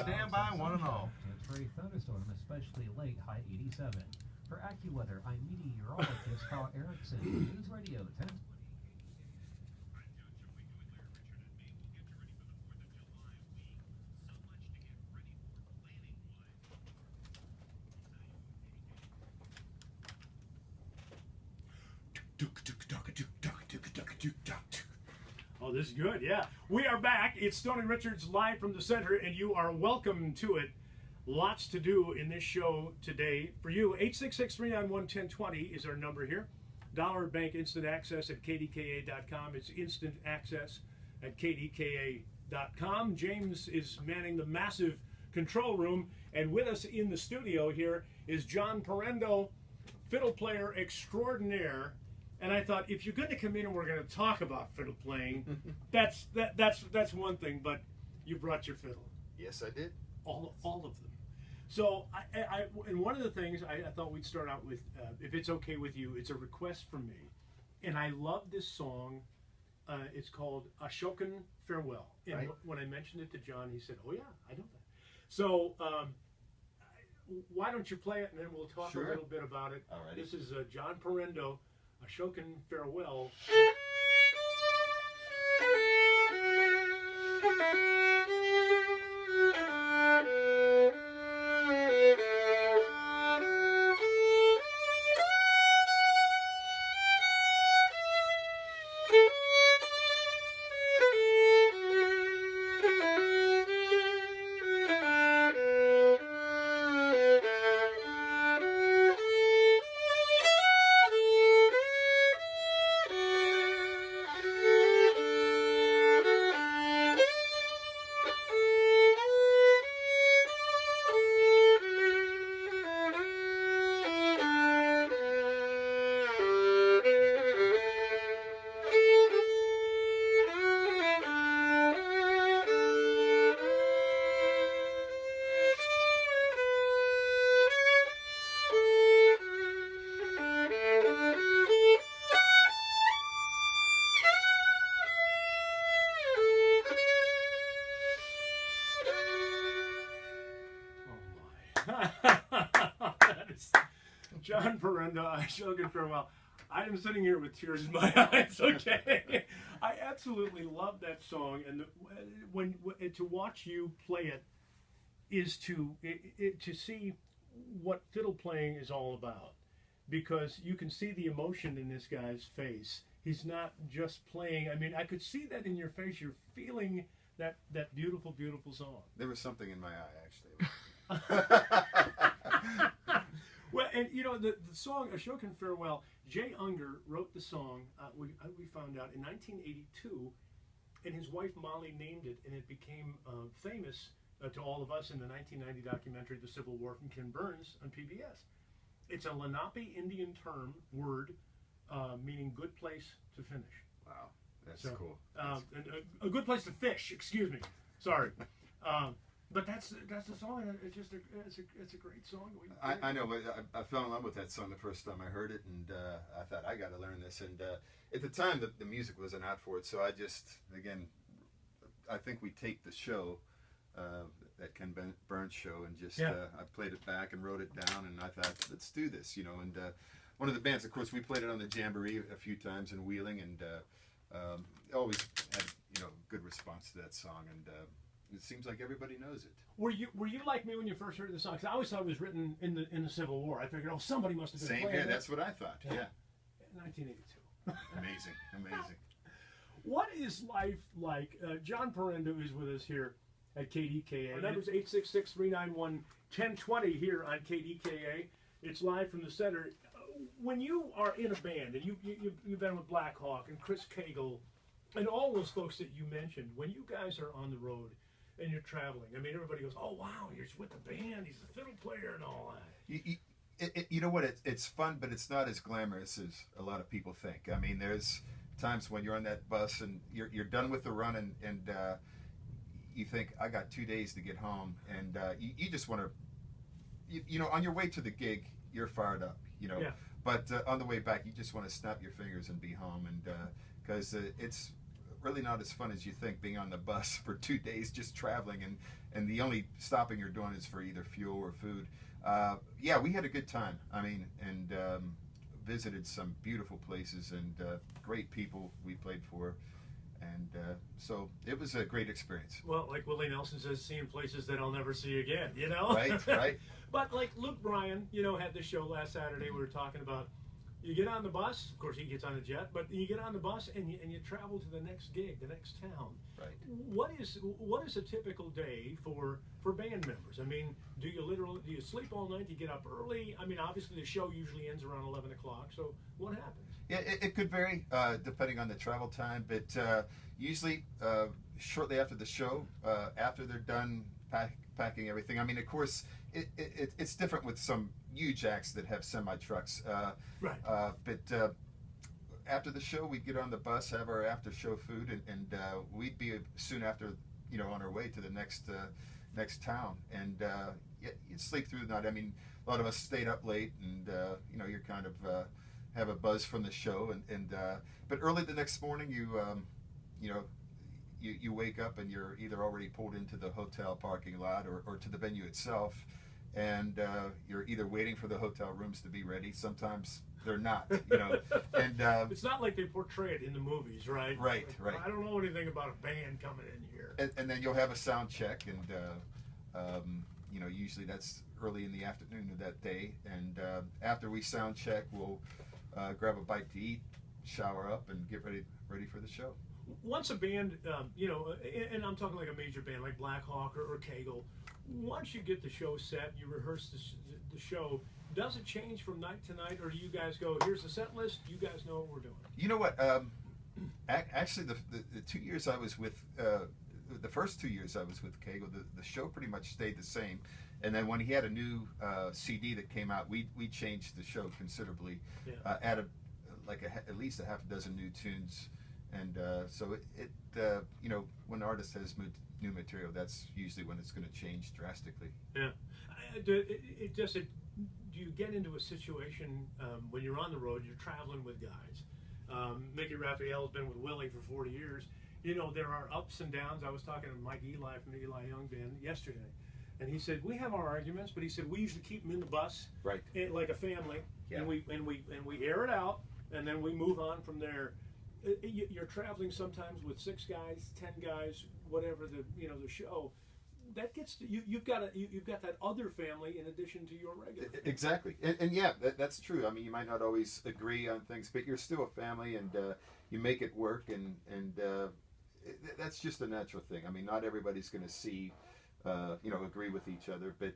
Stand by, one and all. Chance for a thunderstorm, especially late, high 87. For AccuWeather, I'm meteorologist Carl Erickson. News Radio 10. Oh, this is good, yeah. We are back. It's Stoney Richards live from the center, and you are welcome to it. Lots to do in this show today for you. 866-391-1020 is our number here. Dollar Bank Instant Access at KDKA.com. It's instant access at KDKA.com. James is manning the massive control room, and with us in the studio here is John Parrendo, fiddle player extraordinaire. And I thought, if you're going to come in and we're going to talk about fiddle playing, that's one thing. But you brought your fiddle. Yes, I did. All of them. So, and one of the things I thought we'd start out with, if it's okay with you, it's a request from me, and I love this song. It's called Ashokan Farewell. And right. When I mentioned it to John, he said, "Oh yeah, I know that." So, why don't you play it, and then we'll talk a little bit about it. Alrighty. This is John Parrendo. Ashokan Farewell. John Parrendo, Ashokan Farewell. I am sitting here with tears in my eyes. Okay, I absolutely love that song, and when to watch you play it is to see what fiddle playing is all about, because you can see the emotion in this guy's face. He's not just playing. I mean, I could see that in your face. You're feeling that beautiful, beautiful song. There was something in my eye, actually. Well, and you know, the song Ashokan Farewell, Jay Unger wrote the song, we found out, in 1982, and his wife Molly named it, and it became famous to all of us in the 1990 documentary The Civil War from Ken Burns on PBS. It's a Lenape Indian word meaning good place to finish. Wow, that's so cool. And a good place to fish, excuse me. Sorry. But that's the song. It's just it's a great song. I know, but I fell in love with that song the first time I heard it, and I thought I got to learn this. And at the time, the music wasn't out for it, so I think we taped the show, that Ken Burns show, and just I played it back and wrote it down, and I thought, let's do this, you know. And one of the bands, of course, we played it on the Jamboree a few times in Wheeling, and always had good response to that song, and. It seems like everybody knows it. Were you like me when you first heard the song? Because I always thought it was written in the Civil War. I figured, somebody must have been playing it. Same here. That's what I thought. Yeah. 1982. Amazing. What is life like? John Parrendo is with us here at KDKA. Our number is 866-391-1020 here on KDKA. It's live from the center. When you are in a band, and you've been with Black Hawk and Chris Cagle and all those folks that you mentioned, when you guys are on the road and you're traveling, I mean, everybody goes, "Oh wow, you're with the band. He's a fiddle player and all that." You know what? It's fun, but it's not as glamorous as a lot of people think. I mean, there's times when you're on that bus and you're done with the run, and you think, I got 2 days to get home, and you just want to, on your way to the gig, you're fired up, Yeah. But on the way back, you just want to snap your fingers and be home, and because it's really not as fun as you think, being on the bus for 2 days just traveling, and the only stopping you're doing is for either fuel or food. Yeah, we had a good time. I mean, and visited some beautiful places and great people we played for. And so it was a great experience. Well, like Willie Nelson says, seeing places that I'll never see again, you know? Right, right. But like Luke Bryan, you know, had the show last Saturday. We were talking about, you get on the bus, of course he gets on a jet, but you get on the bus and you travel to the next gig, the next town. Right. What is a typical day for band members? I mean, do you sleep all night? Do you get up early? I mean, obviously the show usually ends around 11 o'clock, so what happens? Yeah, it could vary depending on the travel time, but usually shortly after the show, after they're done packing everything. I mean, of course, it's different with some huge acts that have semi-trucks. Right. But after the show, we'd get on the bus, have our after-show food, and we'd be soon after, you know, on our way to the next town. And you'd sleep through the night. I mean, a lot of us stayed up late, and you know, you're kind of have a buzz from the show, but early the next morning, you wake up and you're either already pulled into the hotel parking lot or to the venue itself, and you're either waiting for the hotel rooms to be ready. Sometimes they're not, you know, and it's not like they portray it in the movies, right? Right, like, right. I don't know anything about a band coming in here. And then you'll have a sound check, and you know, usually that's early in the afternoon of that day, and after we sound check, we'll grab a bite to eat, shower up, and get ready for the show. Once a band, you know, and I'm talking like a major band like Black Hawk or Kegel, once you get the show set, you rehearse the show, does it change from night to night, or do you guys go, here's the set list, you guys know what we're doing? You know what, actually the 2 years I was with, the first 2 years I was with Kegel, the show pretty much stayed the same. And then when he had a new CD that came out, we changed the show considerably, yeah. Added like at least a half a dozen new tunes, and so it you know, when an artist has new material, that's usually when it's going to change drastically. Yeah. Do you get into a situation when you're on the road, you're traveling with guys? Mickey Raphael's been with Willie for 40 years. You know, there are ups and downs. I was talking to Mike Eli from the Eli Young Band yesterday. And he said, we have our arguments, but he said, we usually keep them in the bus, right, like a family, yeah. and we air it out, and then we move on from there. You're traveling sometimes with 6 guys, 10 guys, whatever the show. That gets to, you've got that other family in addition to your regular family. Exactly, and yeah, that's true. I mean, you might not always agree on things, but you're still a family, and you make it work, and that's just a natural thing. I mean, not everybody's going to see. You know, agree with each other, but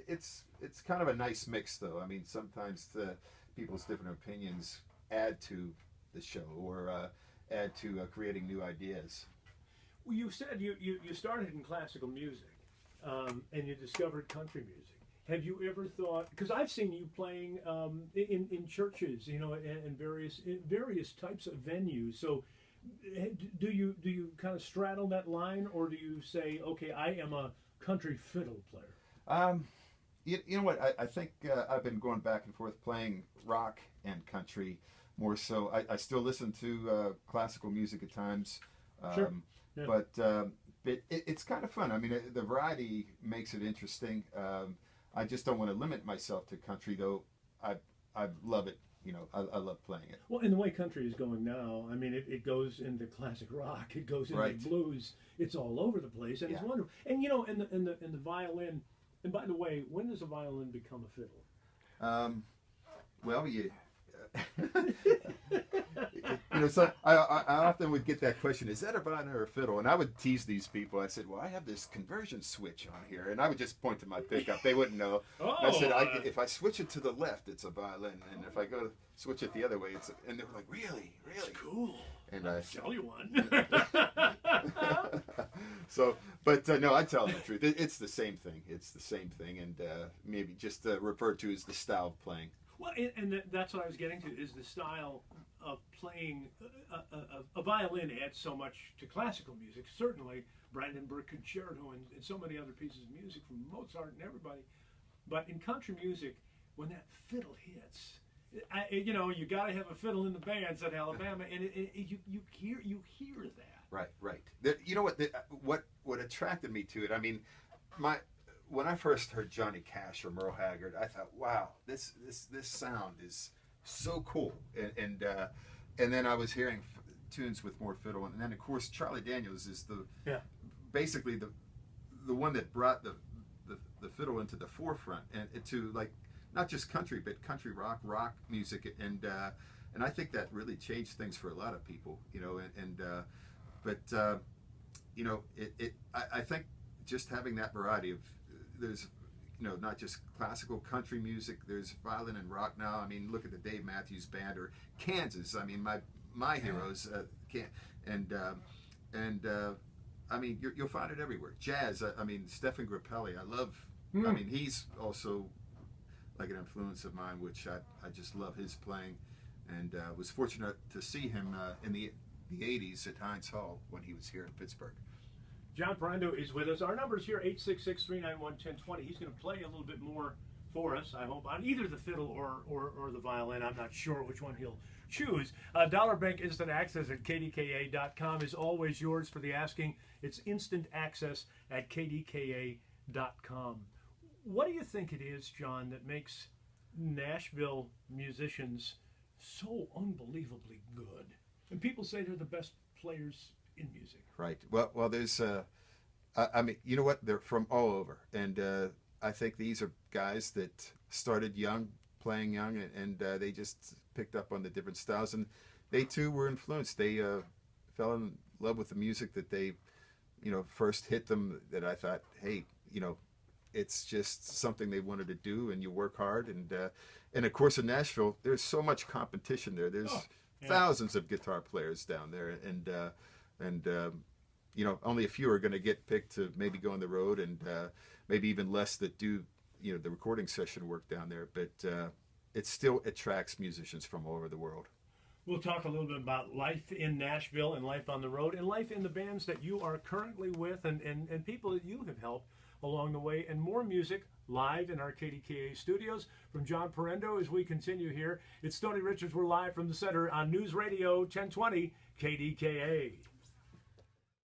it's kind of a nice mix, though. I mean, sometimes people's different opinions add to the show, or add to creating new ideas. Well, you said you started in classical music, and you discovered country music. Have you ever thought? Because I've seen you playing in churches, you know, and various types of venues. So. Do you kind of straddle that line, or do you say, okay, I am a country fiddle player? You know what? I think I've been going back and forth playing rock and country more so. I still listen to classical music at times, sure. Yeah. But it's kind of fun. I mean, the variety makes it interesting. I just don't want to limit myself to country, though. I love it. You know, I love playing it. Well, and the way country is going now, I mean, it goes into classic rock, it goes into right. blues, it's all over the place, and yeah. It's wonderful. And you know, and the violin. And by the way, when does a violin become a fiddle? Well, you know, so I often would get that question: is that a violin or a fiddle? And I would tease these people. I said, "Well, I have this conversion switch on here," and I would just point to my pickup. They wouldn't know. Oh, I said, "If I switch it to the left, it's a violin, and if I go switch it the other way, it's." And they were like, "Really, really?" That's cool. And I'll sell you one. So, but no, I tell them the truth. It's the same thing. It's the same thing, and maybe just referred to as the style of playing. Well, and that's what I was getting to, is the style of playing. A violin adds so much to classical music, certainly Brandenburg Concerto and so many other pieces of music from Mozart and everybody. But in country music, when that fiddle hits, you know, you got to have a fiddle in the bands at Alabama, and you hear that. Right. You know what attracted me to it? I mean, when I first heard Johnny Cash or Merle Haggard, I thought, wow, this sound is so cool, and then I was hearing tunes with more fiddle, and then of course Charlie Daniels is basically the one that brought the fiddle into the forefront, and to like not just country but country rock music, and I think that really changed things for a lot of people, you know, but you know, I think just having that variety of, there's, you know, not just classical country music, there's violin and rock now. I mean, look at the Dave Matthews Band, or Kansas. I mean, my heroes, I mean, you'll find it everywhere. Jazz. I mean, Stephen Grappelli. I love. I mean, he's also like an influence of mine, which I just love his playing, and was fortunate to see him in the 80s at Heinz Hall when he was here in Pittsburgh. John Parrendo is with us. Our number is here, 866-391-1020. He's going to play a little bit more for us, I hope, on either the fiddle or the violin. I'm not sure which one he'll choose. Dollar Bank Instant Access at KDKA.com is always yours for the asking. It's instant access at KDKA.com. What do you think it is, John, that makes Nashville musicians so unbelievably good? And people say they're the best players in music. Right. Well, there's, I mean, you know what? They're from all over, and I think these are guys that started young, playing young, and they just picked up on the different styles, and they too were influenced. They fell in love with the music that they, you know, first hit them. That I thought, hey, you know, it's just something they wanted to do, and you work hard, and of course in Nashville, there's so much competition there. There's thousands of guitar players down there, and you know, only a few are going to get picked to maybe go on the road, and maybe even less that do, you know, the recording session work down there. But it still attracts musicians from all over the world. We'll talk a little bit about life in Nashville and life on the road and life in the bands that you are currently with, and people that you have helped along the way, and more music live in our KDKA studios from John Parrendo as we continue here. It's Stoney Richards. We're live from the center on News Radio 1020 KDKA.